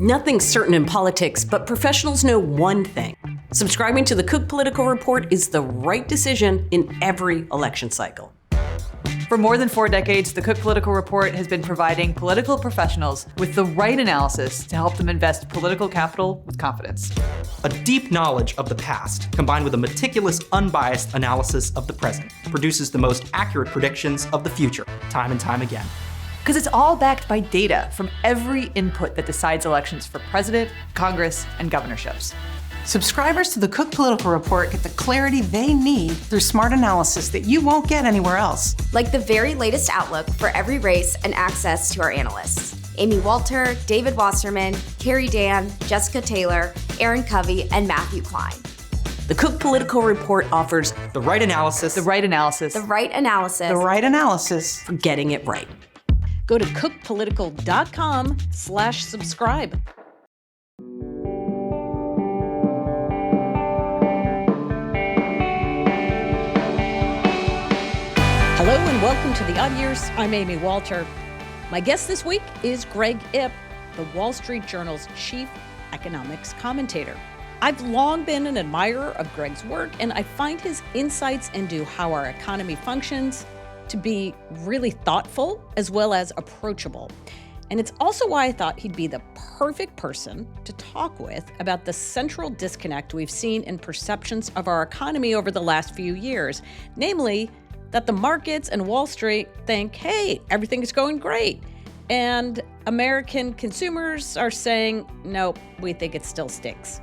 Nothing's certain in politics, but professionals know one thing. Subscribing to the Cook Political Report is the right decision in every election cycle. For more than 4 decades, the Cook Political Report has been providing political professionals with the right analysis to help them invest political capital with confidence. A deep knowledge of the past, combined with a meticulous, unbiased analysis of the present, produces the most accurate predictions of the future, time and time again. Because it's all backed by data from every input that decides elections for president, Congress, and governorships. Subscribers to the Cook Political Report get the clarity they need through smart analysis that you won't get anywhere else. Like the very latest outlook for every race and access to our analysts. Amy Walter, David Wasserman, Carrie Dan, Jessica Taylor, Aaron Covey, and Matthew Klein. The Cook Political Report offers the right analysis, the right analysis, the right analysis, the right analysis for getting it right. Go to cookpolitical.com/subscribe. Hello and welcome to The Odd Years. I'm Amy Walter. My guest this week is Greg Ip, the Wall Street Journal's chief economics commentator. I've long been an admirer of Greg's work, and I find his insights into how our economy functions to be really thoughtful as well as approachable. And it's also why I thought he'd be the perfect person to talk with about the central disconnect we've seen in perceptions of our economy over the last few years, namely that the markets and Wall Street think, hey, everything is going great. And American consumers are saying, nope, we think it still stinks.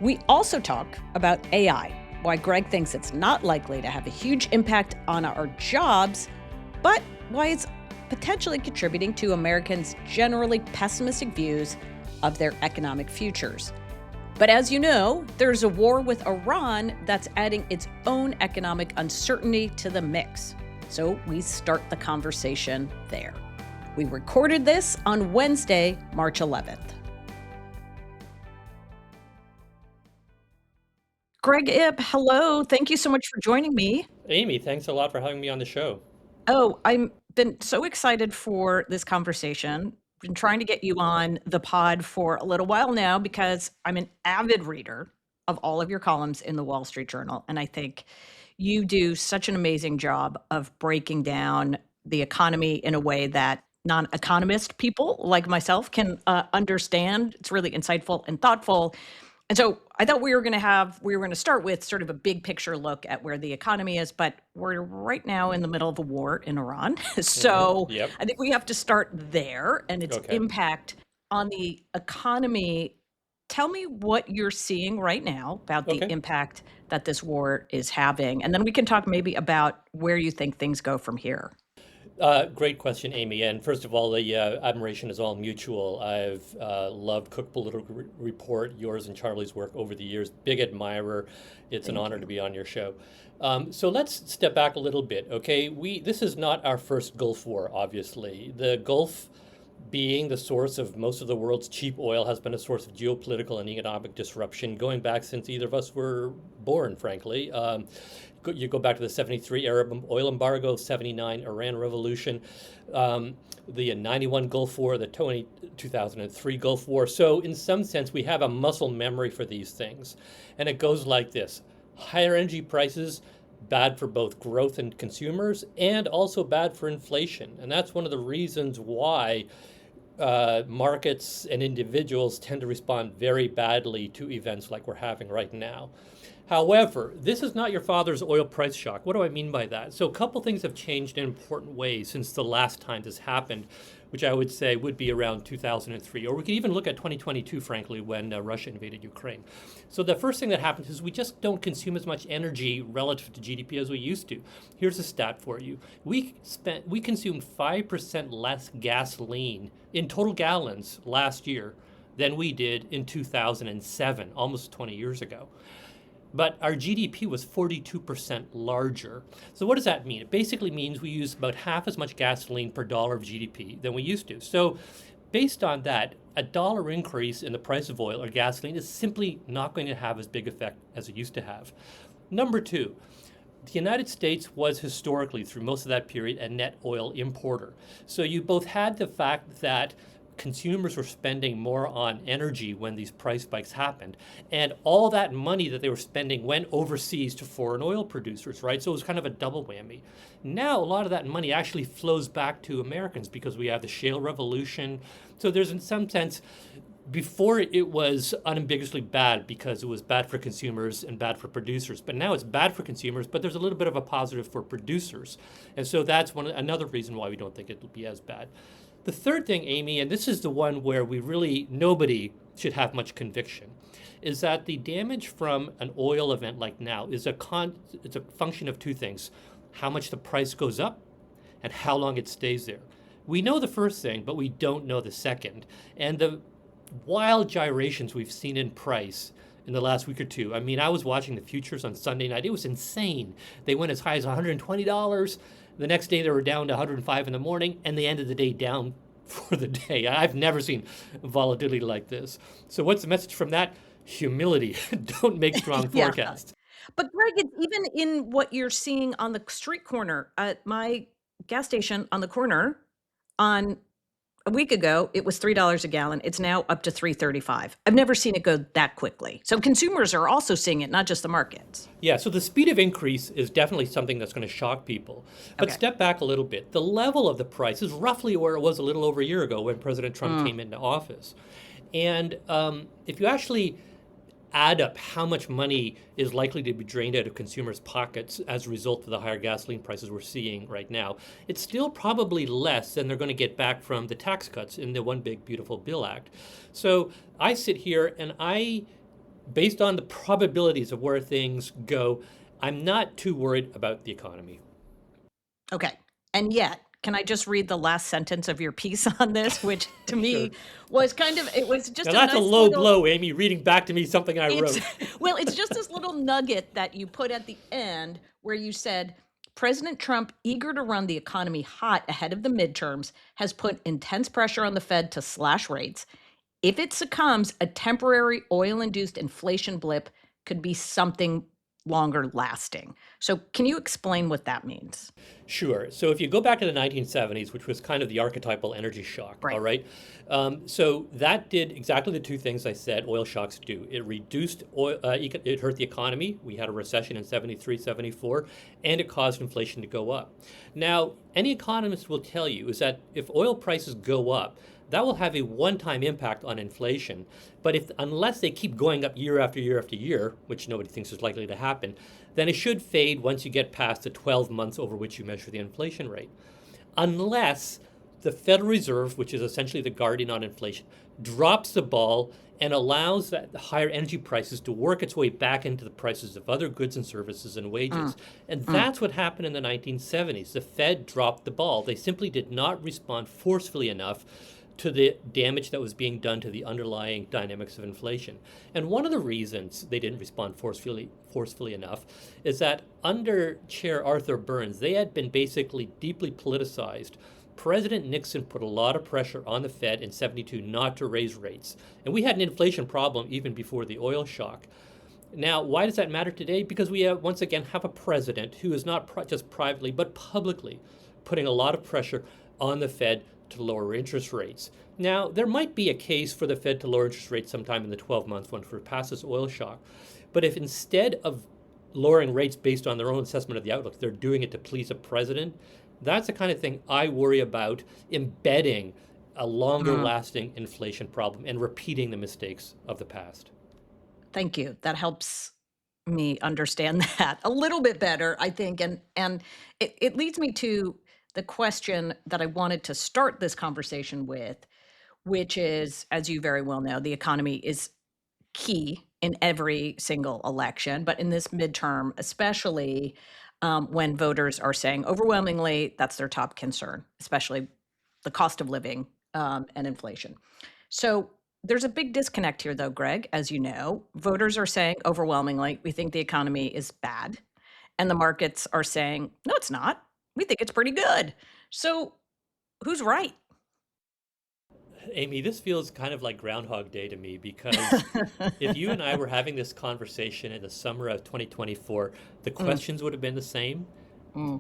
We also talk about AI, why Greg thinks it's not likely to have a huge impact on our jobs, but why it's potentially contributing to Americans' generally pessimistic views of their economic futures. But as you know, there's a war with Iran that's adding its own economic uncertainty to the mix. So we start the conversation there. We recorded this on Wednesday, March 11th. Greg Ip, hello. Thank you so much for joining me. Amy, thanks a lot for having me on the show. Oh, I've been so excited for this conversation. Been trying to get you on the pod for a little while now because I'm an avid reader of all of your columns in the Wall Street Journal. And I think you do such an amazing job of breaking down the economy in a way that non-economist people like myself can understand. It's really insightful and thoughtful. And so I thought we were going to start with sort of a big picture look at where the economy is, but we're right now in the middle of a war in Iran. So Yep. I think we have to start there and its Okay. impact on the economy. Tell me what you're seeing right now about the Okay. impact that this war is having. And then we can talk maybe about where you think things go from here. Great question, Amy. And first of all, the admiration is all mutual. I've loved Cook Political Report, yours and Charlie's work over the years. Big admirer. It's an honor to be on your show. So let's step back a little bit, okay? This is not our first Gulf War, obviously. The Gulf, being the source of most of the world's cheap oil, has been a source of geopolitical and economic disruption going back since either of us were born, frankly. You go back to the 73 Arab oil embargo, 79 Iran revolution, the 91 Gulf War, the 2003 Gulf War. So in some sense, we have a muscle memory for these things. And it goes like this. Higher energy prices, bad for both growth and consumers, and also bad for inflation. And that's one of the reasons why markets and individuals tend to respond very badly to events like we're having right now. However, this is not your father's oil price shock. What do I mean by that? So a couple things have changed in important ways since the last time this happened, which I would say would be around 2003. Or we could even look at 2022, frankly, when Russia invaded Ukraine. So the first thing that happens is we just don't consume as much energy relative to GDP as we used to. Here's a stat for you. We consumed 5% less gasoline in total gallons last year than we did in 2007, almost 20 years ago. But our GDP was 42% larger. So what does that mean? It basically means we use about half as much gasoline per dollar of GDP than we used to. So based on that, a dollar increase in the price of oil or gasoline is simply not going to have as big effect as it used to have. Number two, the United States was historically, through most of that period, a net oil importer. So you both had the fact that consumers were spending more on energy when these price spikes happened. And all that money that they were spending went overseas to foreign oil producers, right? So it was kind of a double whammy. Now, a lot of that money actually flows back to Americans because we have the shale revolution. So there's, in some sense, before it was unambiguously bad because it was bad for consumers and bad for producers. But now it's bad for consumers, but there's a little bit of a positive for producers. And so that's another reason why we don't think it'll be as bad. The third thing, Amy, and this is the one where nobody should have much conviction, is that the damage from an oil event like now is it's a function of two things: how much the price goes up and how long it stays there. We know the first thing, but we don't know the second. And the wild gyrations we've seen in price in the last week or two. I mean, I was watching the futures on Sunday night. It was insane. They went as high as $120. The next day they were down to 105 in the morning, and they ended the day down for the day. I've never seen volatility like this. So what's the message from that? Humility. Don't make strong forecasts. But Greg, it's even in what you're seeing on the street corner at my gas station on the corner. On a week ago, it was $3 a gallon. It's now up to $3.35. I've never seen it go that quickly. So consumers are also seeing it, not just the markets. Yeah, so the speed of increase is definitely something that's going to shock people. But step back a little bit. The level of the price is roughly where it was a little over a year ago when President Trump came into office. And if you actually add up how much money is likely to be drained out of consumers' pockets as a result of the higher gasoline prices we're seeing right now, it's still probably less than they're going to get back from the tax cuts in the One Big Beautiful Bill Act. So I sit here and based on the probabilities of where things go, I'm not too worried about the economy. Okay. And yet, can I just read the last sentence of your piece on this, which to me was it was just now that's a low blow, Amy, reading back to me something I wrote. Well, it's just this little nugget that you put at the end where you said, President Trump, eager to run the economy hot ahead of the midterms, has put intense pressure on the Fed to slash rates. If it succumbs, a temporary oil-induced inflation blip could be something longer lasting. So can you explain what that means? Sure. So if you go back to the 1970s, which was kind of the archetypal energy shock, right. All right? So that did exactly the two things I said oil shocks do. It reduced oil, it hurt the economy. We had a recession in 73, 74, and it caused inflation to go up. Now, any economist will tell you is that if oil prices go up, that will have a one-time impact on inflation. But unless they keep going up year after year after year, which nobody thinks is likely to happen, then it should fade once you get past the 12 months over which you measure the inflation rate. Unless the Federal Reserve, which is essentially the guardian on inflation, drops the ball and allows the higher energy prices to work its way back into the prices of other goods and services and wages. And that's what happened in the 1970s. The Fed dropped the ball. They simply did not respond forcefully enough to the damage that was being done to the underlying dynamics of inflation. And one of the reasons they didn't respond forcefully enough is that under Chair Arthur Burns, they had been basically deeply politicized. President Nixon put a lot of pressure on the Fed in 72 not to raise rates. And we had an inflation problem even before the oil shock. Now, why does that matter today? Because we once again have a president who is not just privately, but publicly putting a lot of pressure on the Fed to lower interest rates. Now, there might be a case for the Fed to lower interest rates sometime in the 12 months once we're past this oil shock. But if instead of lowering rates based on their own assessment of the outlook, they're doing it to please a president, that's the kind of thing I worry about embedding a longer lasting inflation problem and repeating the mistakes of the past. Thank you. That helps me understand that a little bit better, I think. And it leads me to the question that I wanted to start this conversation with, which is, as you very well know, the economy is key in every single election, but in this midterm, especially when voters are saying overwhelmingly that's their top concern, especially the cost of living and inflation. So there's a big disconnect here, though, Greg, as you know. Voters are saying overwhelmingly, we think the economy is bad. And the markets are saying, no, it's not. We think it's pretty good. So who's right? Amy, this feels kind of like Groundhog Day to me because if you and I were having this conversation in the summer of 2024, the questions would have been the same.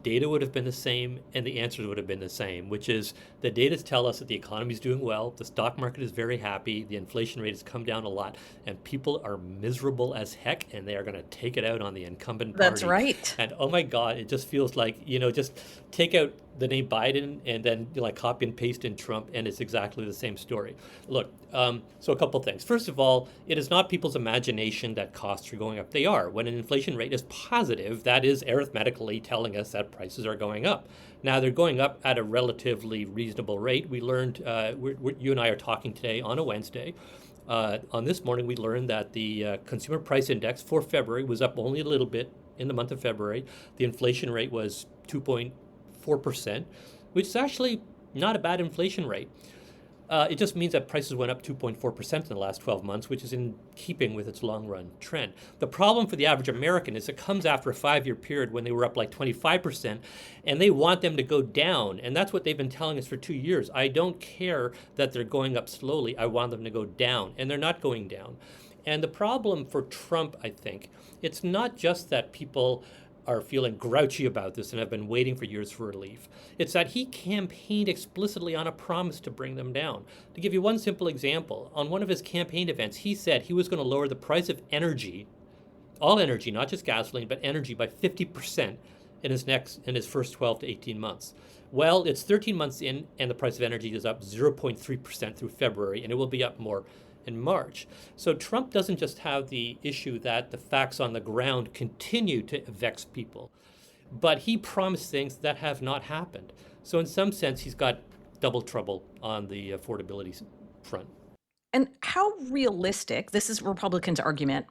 data would have been the same and the answers would have been the same, which is the data tell us that the economy is doing well, the stock market is very happy, the inflation rate has come down a lot, and people are miserable as heck, and they are going to take it out on the incumbent party. That's right. And oh my God, it just feels like, just take out the name Biden and then like copy and paste in Trump, and it's exactly the same story. Look, so a couple things. First of all, it is not people's imagination that costs are going up. They are. When an inflation rate is positive, that is arithmetically telling us that prices are going up. Now, they're going up at a relatively reasonable rate. We learned, you and I are talking today on a Wednesday. On this morning, we learned that the consumer price index for February was up only a little bit in the month of February. The inflation rate was 2.4%, which is actually not a bad inflation rate. It just means that prices went up 2.4% in the last 12 months, which is in keeping with its long-run trend. The problem for the average American is it comes after a 5-year period when they were up like 25%, and they want them to go down. And that's what they've been telling us for 2 years. I don't care that they're going up slowly. I want them to go down, and they're not going down. And the problem for Trump, I think, it's not just that people are feeling grouchy about this and have been waiting for years for relief. It's that he campaigned explicitly on a promise to bring them down. To give you one simple example, on one of his campaign events, he said he was going to lower the price of energy, all energy, not just gasoline, but energy, by 50% in his first 12 to 18 months. Well, it's 13 months in, and the price of energy is up 0.3% through February, and it will be up more in March. So Trump doesn't just have the issue that the facts on the ground continue to vex people, but he promised things that have not happened. So in some sense, he's got double trouble on the affordability front. And how realistic, this is Republicans' argument,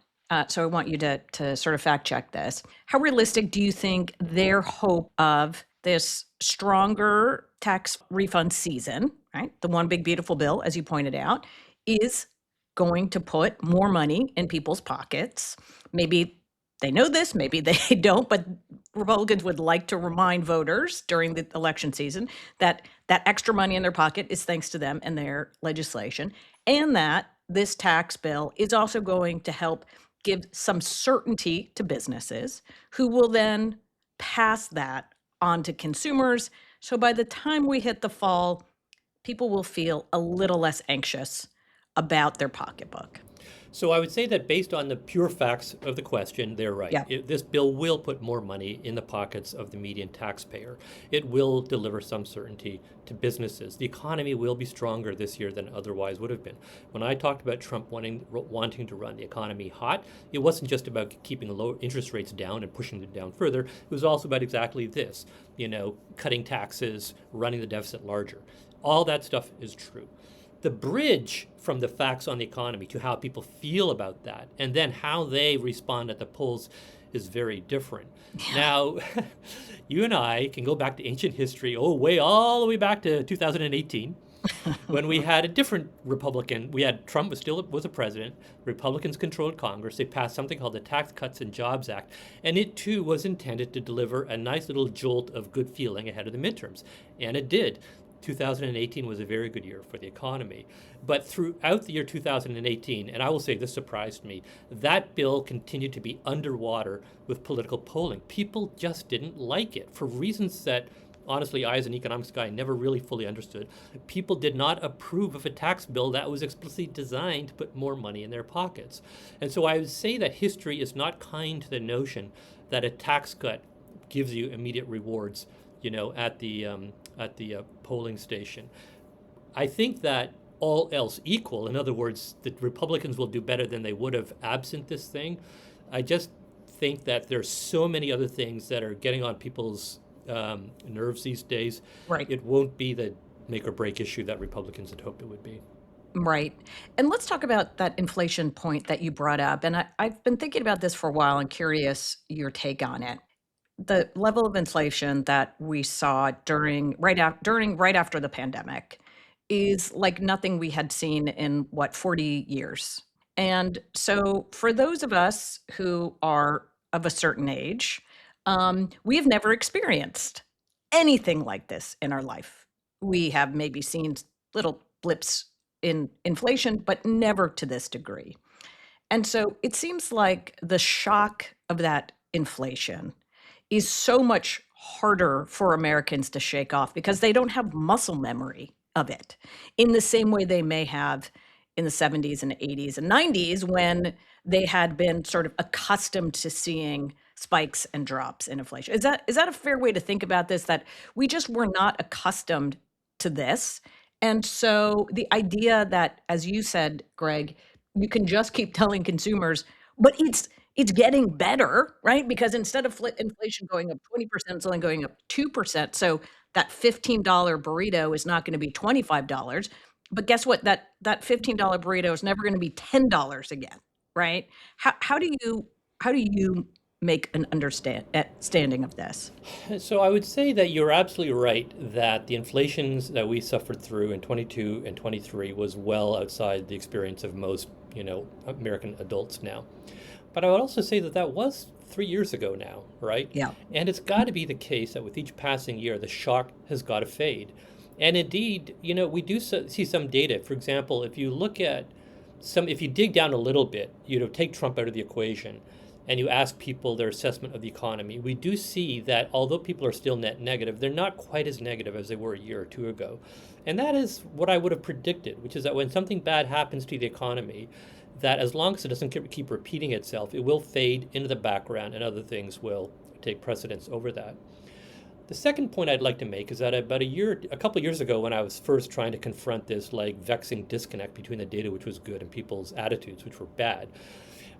so I want you to sort of fact check this. How realistic do you think their hope of this stronger tax refund season, right, the one big beautiful bill, as you pointed out, is going to put more money in people's pockets? Maybe they know this, maybe they don't, but Republicans would like to remind voters during the election season that that extra money in their pocket is thanks to them and their legislation, and that this tax bill is also going to help give some certainty to businesses who will then pass that on to consumers. So by the time we hit the fall, people will feel a little less anxious about their pocketbook. So I would say that based on the pure facts of the question, they're right. Yeah. This bill will put more money in the pockets of the median taxpayer. It will deliver some certainty to businesses. The economy will be stronger this year than otherwise would have been. When I talked about Trump wanting to run the economy hot, it wasn't just about keeping low interest rates down and pushing them down further. It was also about exactly this, cutting taxes, running the deficit larger. All that stuff is true. The bridge from the facts on the economy to how people feel about that, and then how they respond at the polls, is very different. Yeah. Now, you and I can go back to ancient history, all the way back to 2018, when we had a different Republican. Trump was a president. Republicans controlled Congress. They passed something called the Tax Cuts and Jobs Act, and it too was intended to deliver a nice little jolt of good feeling ahead of the midterms, and it did. 2018 was a very good year for the economy. But throughout the year 2018, and I will say this surprised me, that bill continued to be underwater with political polling. People just didn't like it for reasons that, honestly, I as an economics guy never really fully understood. People did not approve of a tax bill that was explicitly designed to put more money in their pockets. And so I would say that history is not kind to the notion that a tax cut gives you immediate rewards, at the polling station. I think that all else equal, in other words, the Republicans will do better than they would have absent this thing. I just think that there's so many other things that are getting on people's nerves these days. Right. It won't be the make or break issue that Republicans had hoped it would be. Right. And let's talk about that inflation point that you brought up. And I've been thinking about this for a while and curious your take on it. The level of inflation that we saw right after the pandemic is like nothing we had seen in 40 years. And so for those of us who are of a certain age, we have never experienced anything like this in our life. We have maybe seen little blips in inflation, but never to this degree. And so it seems like the shock of that inflation is so much harder for Americans to shake off because they don't have muscle memory of it in the same way they may have in the 70s and 80s and 90s when they had been sort of accustomed to seeing spikes and drops in inflation. Is that a fair way to think about this, that we just were not accustomed to this? And so the idea that, as you said, Greg, you can just keep telling consumers, but it's getting better, right? Because instead of inflation going up 20%, it's only going up 2%. So that $15 burrito is not going to be $25. But guess what? That $15 burrito is never going to be $10 again, right? How do you make an understanding of this? So I would say that you're absolutely right that the inflations that we suffered through in 22 and 23 was well outside the experience of most, American adults now. But I would also say that that was 3 years ago now, right? Yeah. And it's got to be the case that with each passing year, the shock has got to fade. And indeed, we do see some data. For example, if you look at if you dig down a little bit, take Trump out of the equation and you ask people their assessment of the economy, we do see that although people are still net negative, they're not quite as negative as they were a year or two ago. And that is what I would have predicted, which is that when something bad happens to the economy, that as long as it doesn't keep repeating itself, it will fade into the background and other things will take precedence over that. The second point I'd like to make is that a couple of years ago, when I was first trying to confront this vexing disconnect between the data, which was good, and people's attitudes, which were bad,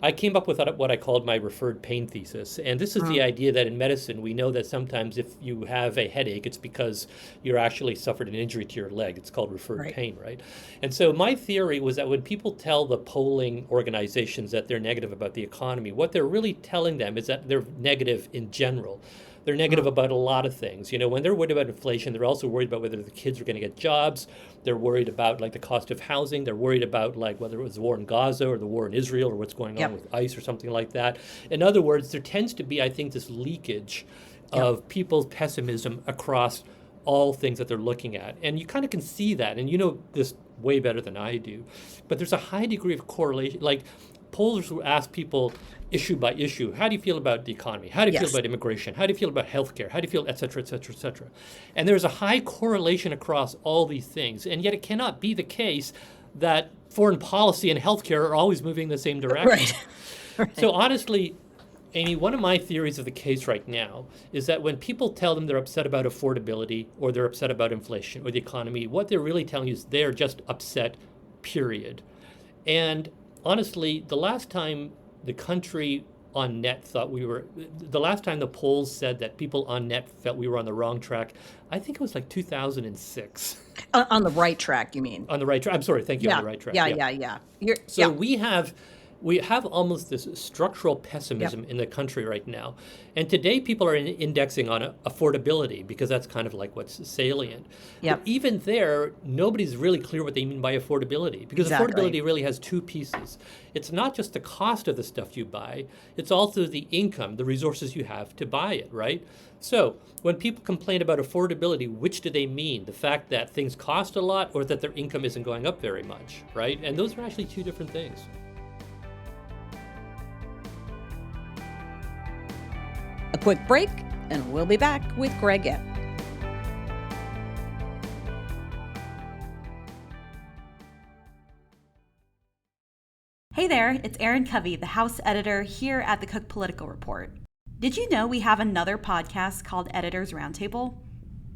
I came up with what I called my referred pain thesis. And this is the idea that in medicine, we know that sometimes if you have a headache, it's because you're actually suffered an injury to your leg. It's called referred pain, right? And so my theory was that when people tell the polling organizations that they're negative about the economy, what they're really telling them is that they're negative in general. They're negative about a lot of things. When they're worried about inflation, they're also worried about whether the kids are going to get jobs. They're worried about the cost of housing. They're worried about whether it was the war in Gaza or the war in Israel or what's going on with ICE or something like that. In other words, there tends to be, I think, this leakage of people's pessimism across all things that they're looking at. And you kind of can see that. And you know this way better than I do. But there's a high degree of correlation. Pollsters will ask people issue by issue, how do you feel about the economy? How do you feel about immigration? How do you feel about healthcare? How do you feel, et cetera, et cetera, et cetera? And there's a high correlation across all these things. And yet it cannot be the case that foreign policy and healthcare are always moving in the same direction. Right. So honestly, Amy, one of my theories of the case right now is that when people tell them they're upset about affordability or they're upset about inflation or the economy, what they're really telling you is they're just upset, period. And honestly, the last time the country on net the last time the polls said that people on net felt we were on the wrong track, I think it was 2006. On the right track, you mean? On the right track. I'm sorry. Thank you. On the right track. Yeah. We have almost this structural pessimism in the country right now. And today people are indexing on affordability because that's kind of what's salient. But even there, nobody's really clear what they mean by affordability, because affordability really has two pieces. It's not just the cost of the stuff you buy, it's also the income, the resources you have to buy it, right? So when people complain about affordability, which do they mean? The fact that things cost a lot or that their income isn't going up very much, right? And those are actually two different things. A quick break, and we'll be back with Greg Ip. Hey there, it's Erin Covey, the House editor here at the Cook Political Report. Did you know we have another podcast called Editors Roundtable?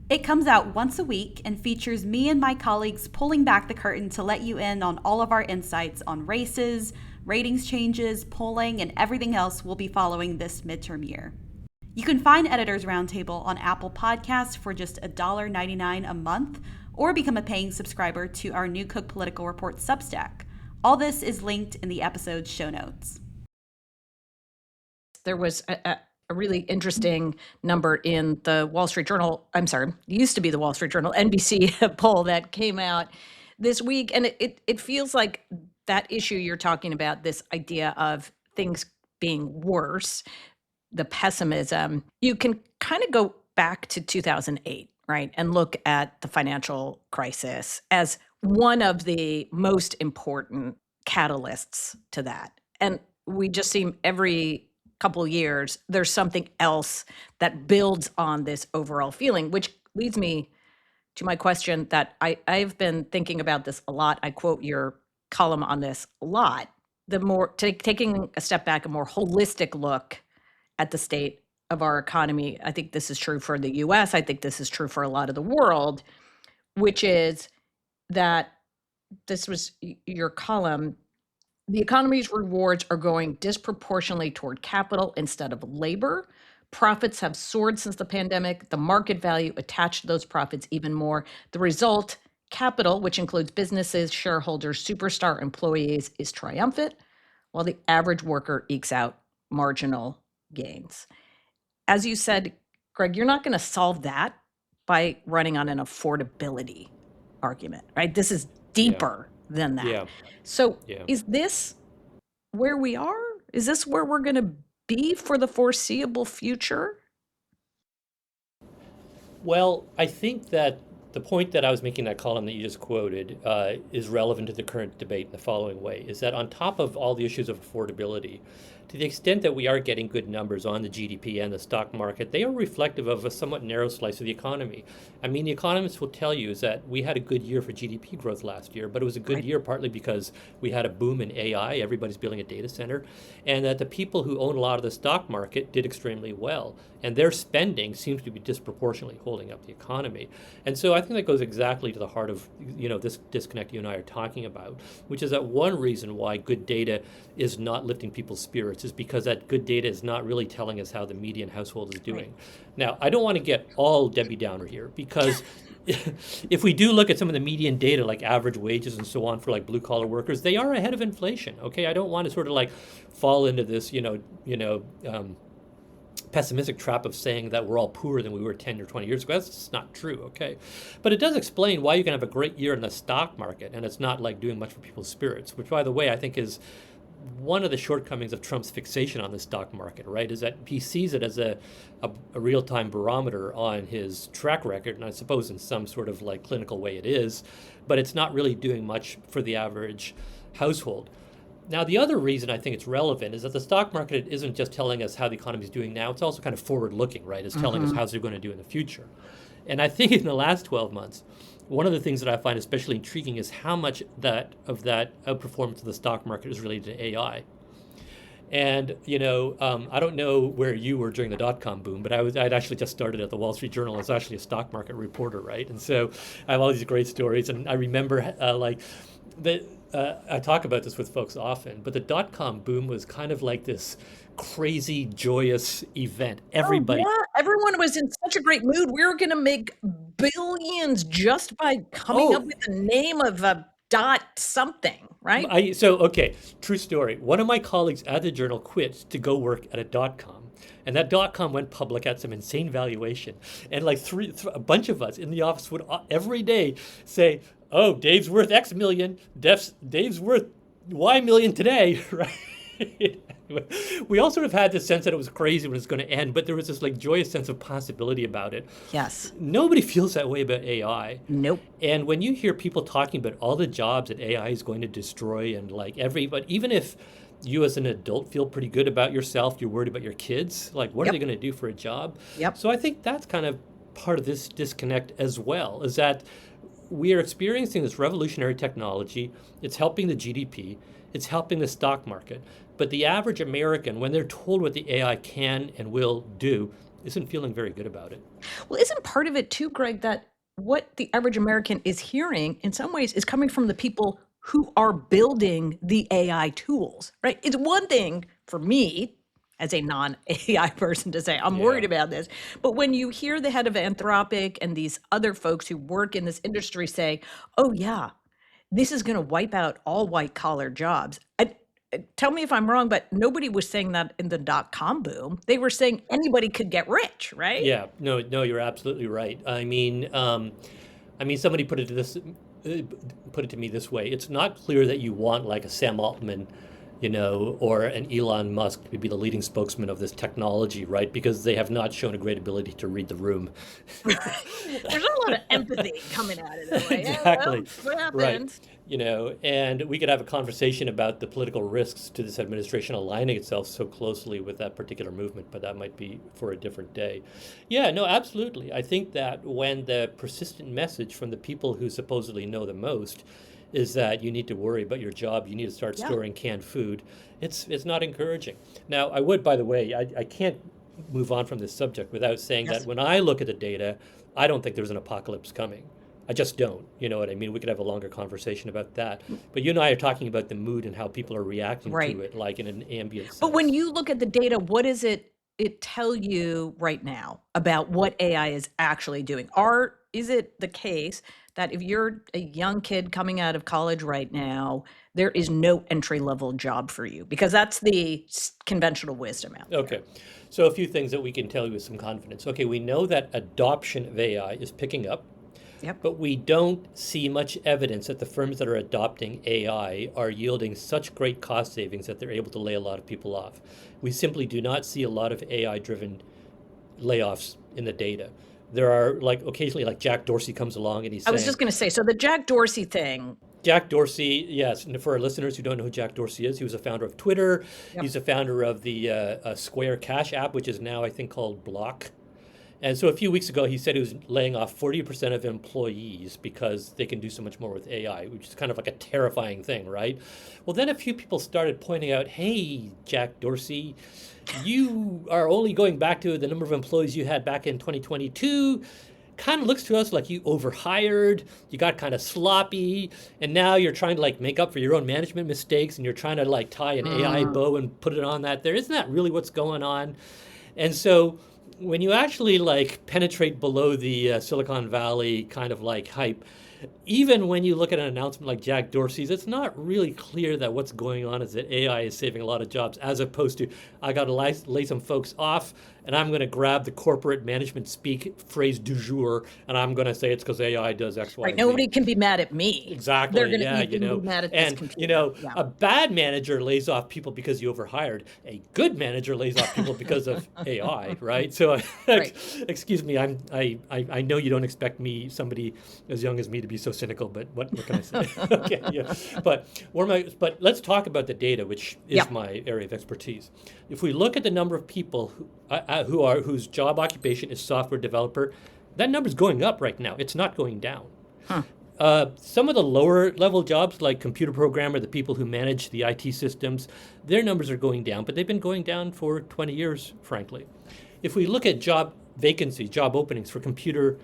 It comes out once a week and features me and my colleagues pulling back the curtain to let you in on all of our insights on races, ratings changes, polling, and everything else we'll be following this midterm year. You can find Editors Roundtable on Apple Podcasts for just $1.99 a month, or become a paying subscriber to our new Cook Political Report Substack. All this is linked in the episode's show notes. There was a really interesting number in the Wall Street Journal, it used to be the Wall Street Journal, NBC poll that came out this week. And it feels like that issue you're talking about, this idea of things being worse, the pessimism, you can kind of go back to 2008, right? And look at the financial crisis as one of the most important catalysts to that. And we just seem every couple years, there's something else that builds on this overall feeling, which leads me to my question that I've been thinking about this a lot. I quote your column on this a lot. The more taking a step back, a more holistic look at the state of our economy. I think this is true for the US. I think this is true for a lot of the world, which is that this was your column. The economy's rewards are going disproportionately toward capital instead of labor. Profits have soared since the pandemic. The market value attached to those profits even more. The result, capital, which includes businesses, shareholders, superstar employees, is triumphant, while the average worker ekes out marginal gains. As you said, Greg, you're not going to solve that by running on an affordability argument, right? This is deeper than that. Yeah. So Yeah. is this where we are? Is this where we're going to be for the foreseeable future? Well, I think that the point that I was making in that column that you just quoted is relevant to the current debate in the following way, is that on top of all the issues of affordability, to the extent that we are getting good numbers on the GDP and the stock market, they are reflective of a somewhat narrow slice of the economy. I mean, the economists will tell you is that we had a good year for GDP growth last year, but it was a good year partly because we had a boom in AI, everybody's building a data center, and that the people who own a lot of the stock market did extremely well, and their spending seems to be disproportionately holding up the economy. And so I think that goes exactly to the heart of this disconnect you and I are talking about, which is that one reason why good data is not lifting people's spirits is because that good data is not really telling us how the median household is doing. Now, I don't want to get all Debbie Downer here, because if we do look at some of the median data, like average wages and so on for like blue collar workers, they are ahead of inflation. Okay, I don't want to sort of like fall into this, pessimistic trap of saying that we're all poorer than we were 10 or 20 years ago. That's just not true, okay? But it does explain why you can have a great year in the stock market and it's not like doing much for people's spirits, which, by the way, I think is one of the shortcomings of Trump's fixation on the stock market, right, is that he sees it as a real-time barometer on his track record, and I suppose in some sort of like clinical way it is, but it's not really doing much for the average household. Now, the other reason I think it's relevant is that the stock market isn't just telling us how the economy is doing now, it's also kind of forward-looking, right? It's telling us how they're going to do in the future. And I think in the last 12 months, one of the things that I find especially intriguing is how much of that outperformance of the stock market is related to AI. And, I don't know where you were during the dot-com boom, but I'd actually just started at the Wall Street Journal as actually a stock market reporter, right? And so I have all these great stories. And I remember I talk about this with folks often, but the dot-com boom was kind of like this crazy, joyous event. Everybody. Oh, yeah. Everyone was in such a great mood. We were going to make billions just by coming up with the name of a dot something, right? True story. One of my colleagues at the Journal quit to go work at a dot-com. And that dot-com went public at some insane valuation. And like a bunch of us in the office would every day say, oh, Dave's worth X million, Dave's worth Y million today, right? We all sort of had this sense that it was crazy when it was going to end, but there was this like joyous sense of possibility about it. Yes. Nobody feels that way about AI. Nope. And when you hear people talking about all the jobs that AI is going to destroy and like but even if you as an adult feel pretty good about yourself, you're worried about your kids, like what are they going to do for a job? Yep. So I think that's kind of part of this disconnect as well, is that we are experiencing this revolutionary technology. It's helping the GDP. It's helping the stock market. But the average American, when they're told what the AI can and will do, isn't feeling very good about it. Well, isn't part of it too, Greg, that what the average American is hearing in some ways is coming from the people who are building the AI tools, right? It's one thing for me as a non-AI person to say, I'm worried about this. But when you hear the head of Anthropic and these other folks who work in this industry say, oh yeah, this is going to wipe out all white collar jobs. Tell me if I'm wrong, but nobody was saying that in the dot-com boom. They were saying anybody could get rich, right? Yeah, no, you're absolutely right. I mean, somebody put it to me this way: it's not clear that you want like a Sam Altman, or an Elon Musk to be the leading spokesman of this technology, right? Because they have not shown a great ability to read the room. There's not a lot of empathy coming at it. Right? Exactly. Yeah, well, what happened? Right. and we could have a conversation about the political risks to this administration aligning itself so closely with that particular movement, but that might be for a different day. Yeah, no, absolutely. I think that when the persistent message from the people who supposedly know the most is that you need to worry about your job, you need to start storing canned food, it's not encouraging. Now, I would, by the way, I can't move on from this subject without saying that when I look at the data, I don't think there's an apocalypse coming. I just don't. You know what I mean? We could have a longer conversation about that. But you and I are talking about the mood and how people are reacting to it, like in an ambient sense. But when you look at the data, what does it tell you right now about what AI is actually doing? Is it the case that if you're a young kid coming out of college right now, there is no entry-level job for you? Because that's the conventional wisdom out there. Okay. So a few things that we can tell you with some confidence. Okay, we know that adoption of AI is picking up. Yep. But we don't see much evidence that the firms that are adopting AI are yielding such great cost savings that they're able to lay a lot of people off. We simply do not see a lot of AI-driven layoffs in the data. There are occasionally Jack Dorsey comes along and he's saying— I was just going to say, so the Jack Dorsey thing— Jack Dorsey, yes, and for our listeners who don't know who Jack Dorsey is, he was a founder of Twitter. Yep. He's a founder of the Square Cash app, which is now, I think, called Block. And so a few weeks ago, he said he was laying off 40% of employees because they can do so much more with AI, which is kind of like a terrifying thing, right? Well, then a few people started pointing out, hey, Jack Dorsey, you are only going back to the number of employees you had back in 2022. Kind of looks to us like you overhired, you got kind of sloppy, and now you're trying to make up for your own management mistakes, and you're trying to tie an AI bow and put it on that there. Isn't that really what's going on? And so when you actually penetrate below the Silicon Valley kind of hype, even when you look at an announcement like Jack Dorsey's, it's not really clear that what's going on is that AI is saving a lot of jobs, as opposed to I got to lay some folks off, and I'm going to grab the corporate management speak phrase du jour, and I'm going to say it's because AI does X, Y, right. Z. Nobody can be mad at me. Exactly. They're going to be mad at this computer. A bad manager lays off people because you overhired. A good manager lays off people because of AI, right? So, right. Excuse me, I know you don't expect me, somebody as young as me, to be so cynical, but what can I say? Okay, yeah. But let's talk about the data, which is my area of expertise. If we look at the number of people whose job occupation is software developer, that number's going up right now. It's not going down. Some of the lower level jobs, like computer programmer, the people who manage the IT systems, their numbers are going down, but they've been going down for 20 years, frankly. If we look at job vacancies, job openings for computer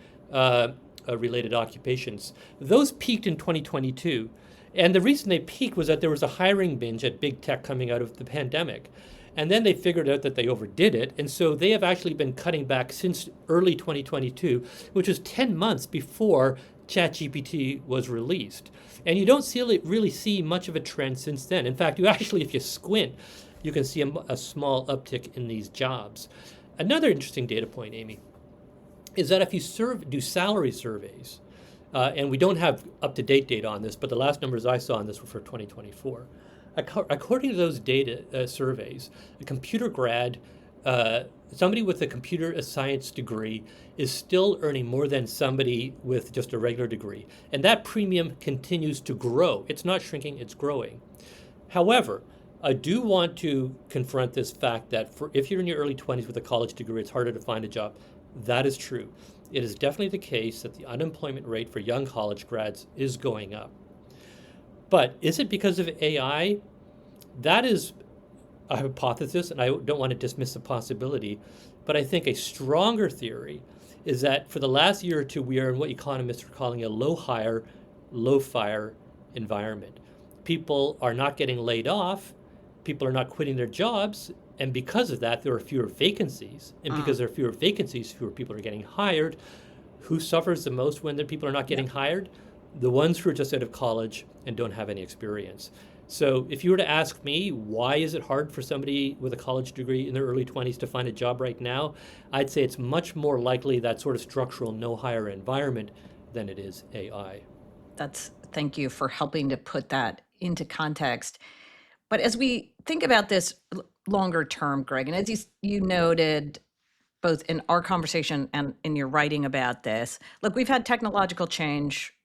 related occupations, those peaked in 2022. And the reason they peaked was that there was a hiring binge at big tech coming out of the pandemic. And then they figured out that they overdid it. And so they have actually been cutting back since early 2022, which was 10 months before ChatGPT was released. And you don't really see much of a trend since then. In fact, if you squint, you can see a small uptick in these jobs. Another interesting data point, Amy, is that if you do salary surveys, and we don't have up-to-date data on this, but the last numbers I saw on this were for 2024. According to those data surveys, a computer grad, somebody with a computer science degree, is still earning more than somebody with just a regular degree. And that premium continues to grow. It's not shrinking, it's growing. However, I do want to confront this fact that if you're in your early 20s with a college degree, it's harder to find a job. That is true. It is definitely the case that the unemployment rate for young college grads is going up. But is it because of AI? That is a hypothesis, and I don't want to dismiss the possibility. But I think a stronger theory is that for the last year or two, we are in what economists are calling a low hire, low fire environment. People are not getting laid off. People are not quitting their jobs. And because of that, there are fewer vacancies. And because there are fewer vacancies, fewer people are getting hired. Who suffers the most when the people are not getting hired? The ones who are just out of college and don't have any experience. So if you were to ask me, why is it hard for somebody with a college degree in their early 20s to find a job right now? I'd say it's much more likely that sort of structural no-hire environment than it is AI. Thank you for helping to put that into context. But as we think about this longer term, Greg, and as you noted, both in our conversation and in your writing about this, look, we've had technological change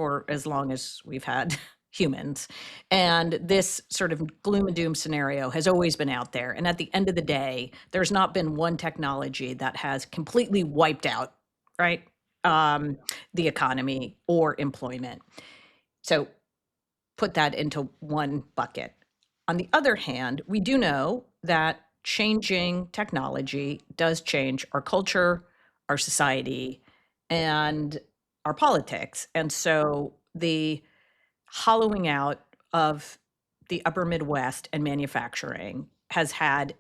for as long as we've had humans. And this sort of gloom and doom scenario has always been out there. And at the end of the day, there's not been one technology that has completely wiped out, right, the economy or employment. So put that into one bucket. On the other hand, we do know that changing technology does change our culture, our society, and our politics. And so the hollowing out of the upper Midwest and manufacturing has had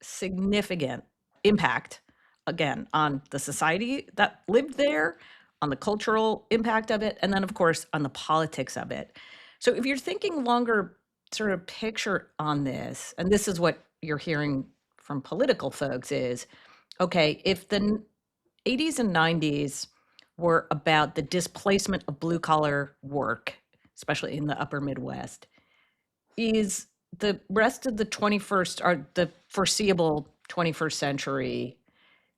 significant impact, again, on the society that lived there, on the cultural impact of it, and then, of course, on the politics of it. So if you're thinking longer sort of picture on this, and this is what you're hearing from political folks is, okay, if the 80s and 90s were about the displacement of blue collar work, especially in the upper Midwest, is the rest of the 21st or the foreseeable 21st century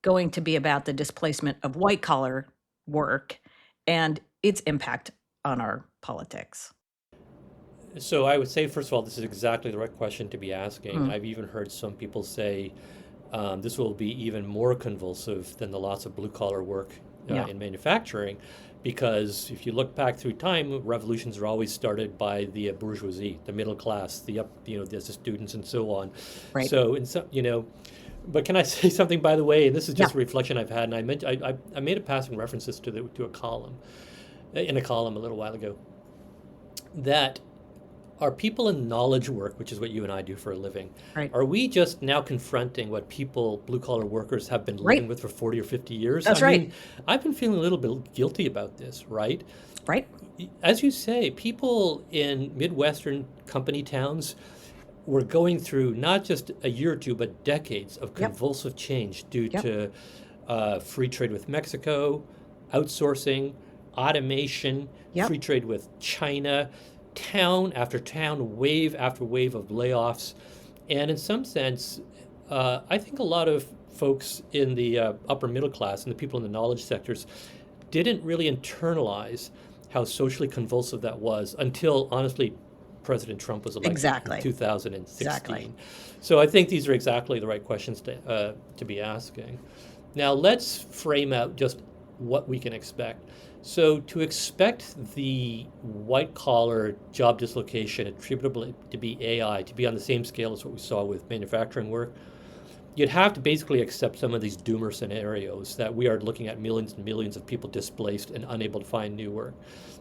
going to be about the displacement of white collar work and its impact on our politics? So I would say, first of all, this is exactly the right question to be asking. Mm. I've even heard some people say this will be even more convulsive than the loss of blue collar work Yeah. in manufacturing, because if you look back through time, revolutions are always started by the bourgeoisie, the middle class, the students, and so on. Right. So in some, but can I say something, by the way? And this is just Yeah. a reflection I've had, and I made a passing references to a column in a column a little while ago, that are people in knowledge work, which is what you and I do for a living, Right. are we just now confronting what people, blue collar workers, have been Right. living with for 40 or 50 years? That's I right. mean, I've been feeling a little bit guilty about this, right? Right. As you say, people in Midwestern company towns were going through not just a year or two, but decades of Yep. convulsive change due Yep. to free trade with Mexico, outsourcing, automation, Yep. free trade with China, town after town, wave after wave of layoffs. And in some sense, I think a lot of folks in the upper middle class and the people in the knowledge sectors didn't really internalize how socially convulsive that was until, honestly, President Trump was elected Exactly. in 2016. Exactly. So I think these are exactly the right questions to be asking. Now let's frame out just what we can expect. So to expect the white collar job dislocation attributable to be AI to be on the same scale as what we saw with manufacturing work, you'd have to basically accept some of these doomer scenarios that we are looking at millions and millions of people displaced and unable to find new work.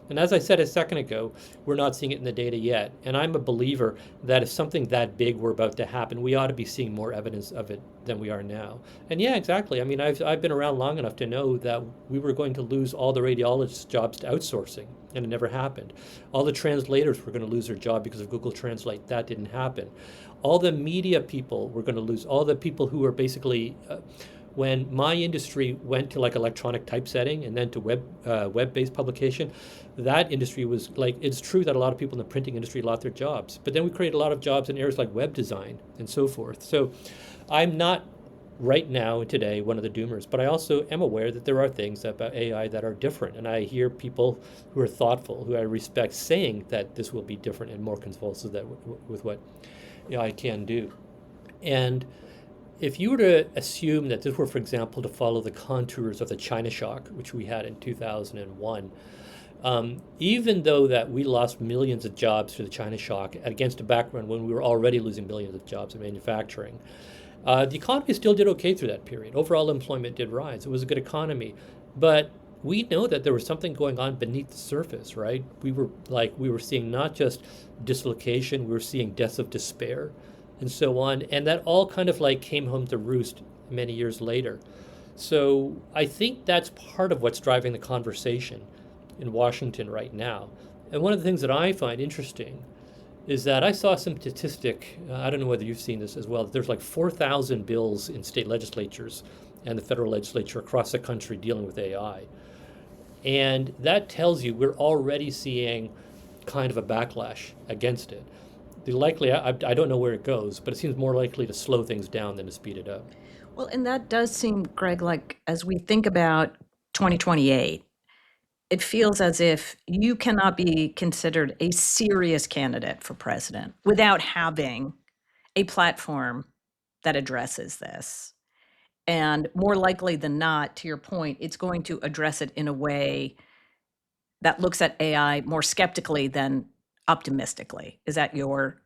And as I said a second ago, we're not seeing it in the data yet. And I'm a believer that if something that big were about to happen, we ought to be seeing more evidence of it than we are now. And yeah, exactly. I mean, I've been around long enough to know that we were going to lose all the radiologist jobs to outsourcing, and it never happened. All the translators were going to lose their job because of Google Translate. That didn't happen. All the media people were going to lose, all the people who were basically, when my industry went to like electronic typesetting and then to web-based publication, that industry was like, it's true that a lot of people in the printing industry lost their jobs, but then we created a lot of jobs in areas like web design and so forth. So I'm not right now today one of the doomers, but I also am aware that there are things about AI that are different, and I hear people who are thoughtful, who I respect, saying that this will be different and more convulsive with what AI can do. And if you were to assume that this were, for example, to follow the contours of the China shock, which we had in 2001, even though that we lost millions of jobs to the China shock against a background when we were already losing billions of jobs in manufacturing, the economy still did okay through that period. Overall employment did rise. It was a good economy. But we know that there was something going on beneath the surface, right? We were seeing not just dislocation, we were seeing deaths of despair and so on. And that all kind of like came home to roost many years later. So I think that's part of what's driving the conversation in Washington right now. And one of the things that I find interesting is that I saw some statistic, I don't know whether you've seen this as well, that there's like 4,000 bills in state legislatures and the federal legislature across the country dealing with AI. And that tells you we're already seeing kind of a backlash against it. I don't know where it goes, but it seems more likely to slow things down than to speed it up. Well, and that does seem, Greg, like as we think about 2028, it feels as if you cannot be considered a serious candidate for president without having a platform that addresses this. And more likely than not, to your point, it's going to address it in a way that looks at AI more skeptically than optimistically. Is that your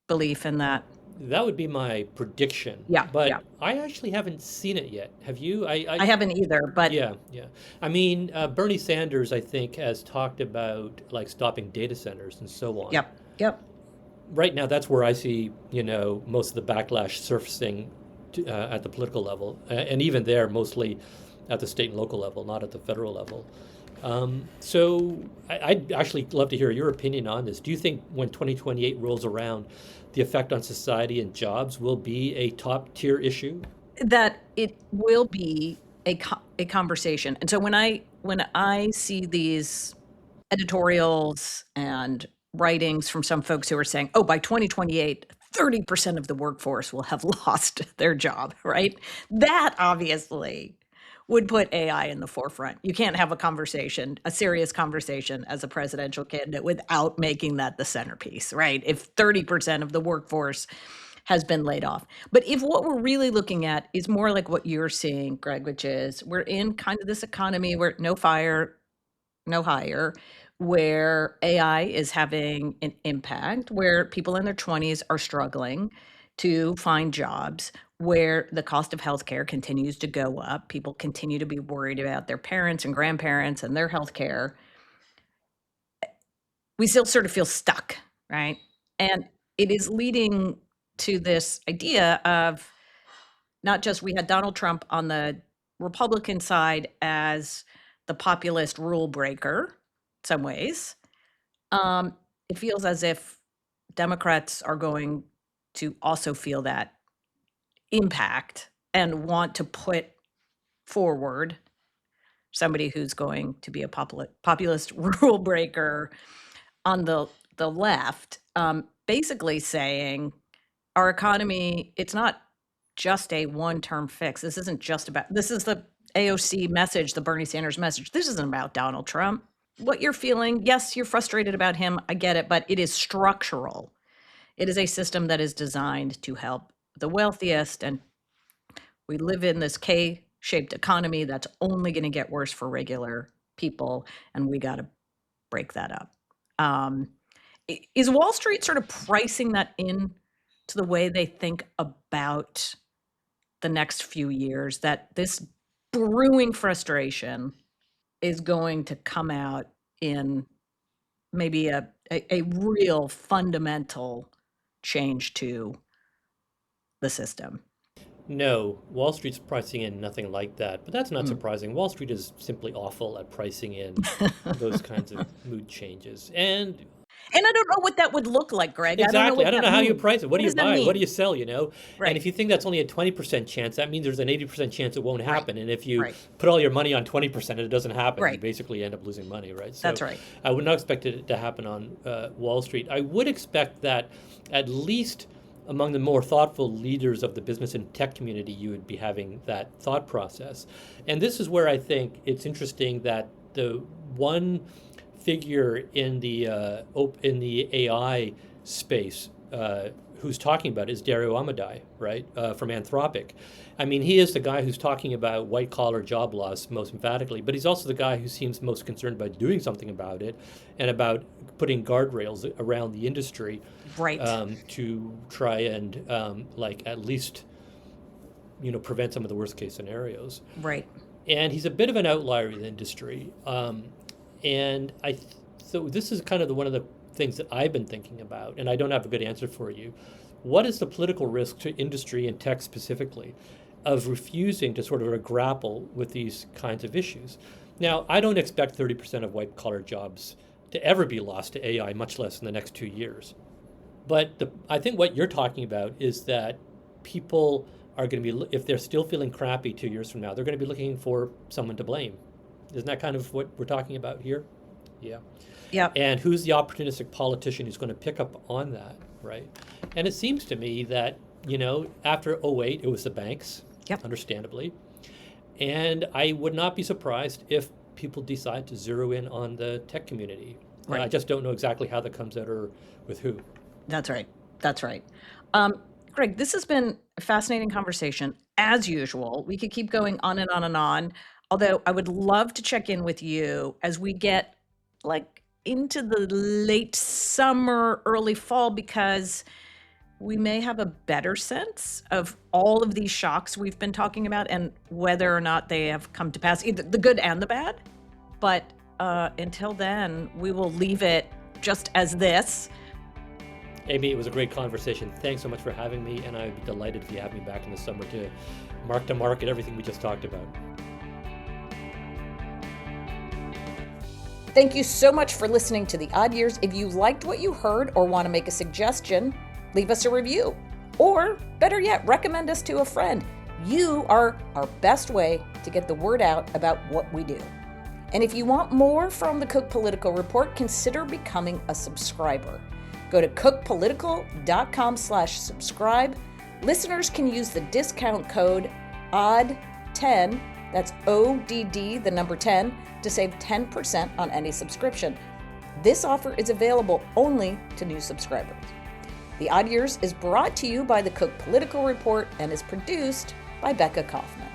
belief in that? That would be my prediction. Yeah, But yeah. I actually haven't seen it yet. Have you? I haven't either, but Yeah, yeah. I mean, Bernie Sanders, I think, has talked about like stopping data centers and so on. yep, yep. Right now, that's where I see, most of the backlash surfacing at the political level, and even there, mostly at the state and local level, not at the federal level. So I'd actually love to hear your opinion on this. Do you think when 2028 rolls around, the effect on society and jobs will be a top tier issue? That it will be a conversation. And so when I see these editorials and writings from some folks who are saying, oh, by 2028, 30% of the workforce will have lost their job, right? That obviously would put AI in the forefront. You can't have a serious conversation as a presidential candidate without making that the centerpiece, right? If 30% of the workforce has been laid off. But if what we're really looking at is more like what you're seeing, Greg, which is we're in kind of this economy where no fire, no hire, where AI is having an impact, where people in their 20s are struggling to find jobs, where the cost of healthcare continues to go up. People continue to be worried about their parents and grandparents and their healthcare. We still sort of feel stuck, right? And it is leading to this idea of not just we had Donald Trump on the Republican side as the populist rule breaker, some ways. It feels as if Democrats are going to also feel that impact and want to put forward somebody who's going to be a populist rule breaker on the left, basically saying our economy, it's not just a one-term fix. This isn't just about, this is the AOC message, the Bernie Sanders message. This isn't about Donald Trump. What you're feeling, yes, you're frustrated about him. I get it, but it is structural. It is a system that is designed to help the wealthiest. And we live in this K-shaped economy that's only going to get worse for regular people. And we got to break that up. Is Wall Street sort of pricing that in to the way they think about the next few years, that this brewing frustration is going to come out in maybe a real fundamental change to the system? No, Wall Street's pricing in nothing like that, but that's not surprising. Wall Street is simply awful at pricing in those kinds of mood changes. And I don't know what that would look like, Greg. Exactly. I don't know how you means. price it. What do you does that buy? mean? What do you sell, Right. And if you think that's only a 20% chance, that means there's an 80% chance it won't happen. And if you Right. put all your money on 20% and it doesn't happen, you Right. basically end up losing money, right? So That's right. I would not expect it to happen on Wall Street. I would expect that at least among the more thoughtful leaders of the business and tech community, you would be having that thought process. And this is where I think it's interesting that the one figure in the AI space who's talking about it is Dario Amodei, right, from Anthropic. I mean, he is the guy who's talking about white-collar job loss most emphatically, but he's also the guy who seems most concerned about doing something about it and about putting guardrails around the industry, Right. to try and at least prevent some of the worst-case scenarios. Right. And he's a bit of an outlier in the industry. And so this is kind of one of the things that I've been thinking about, and I don't have a good answer for you. What is the political risk to industry and tech specifically of refusing to sort of grapple with these kinds of issues? Now, I don't expect 30% of white-collar jobs to ever be lost to AI, much less in the next 2 years. But I think what you're talking about is that people are going to be, if they're still feeling crappy 2 years from now, they're going to be looking for someone to blame. Isn't that kind of what we're talking about here? Yeah. Yep. And who's the opportunistic politician who's going to pick up on that, right? And it seems to me that, after 2008, it was the banks, Yep. understandably. And I would not be surprised if people decide to zero in on the tech community. Right. I just don't know exactly how that comes out or with who. That's right. That's right. Greg, this has been a fascinating conversation, as usual. We could keep going on and on and on. Although I would love to check in with you as we get like into the late summer, early fall, because we may have a better sense of all of these shocks we've been talking about and whether or not they have come to pass, either the good and the bad. But until then, we will leave it just as this. Amy, it was a great conversation. Thanks so much for having me, and I'd be delighted if you have me back in the summer to market everything we just talked about. Thank you so much for listening to The Odd Years. If you liked what you heard or want to make a suggestion, leave us a review. Or, better yet, recommend us to a friend. You are our best way to get the word out about what we do. And if you want more from the Cook Political Report, consider becoming a subscriber. Go to cookpolitical.com/subscribe. Listeners can use the discount code ODD10, that's ODD, the number 10, to save 10% on any subscription. This offer is available only to new subscribers. The Odd Years is brought to you by the Cook Political Report and is produced by Becca Kaufman.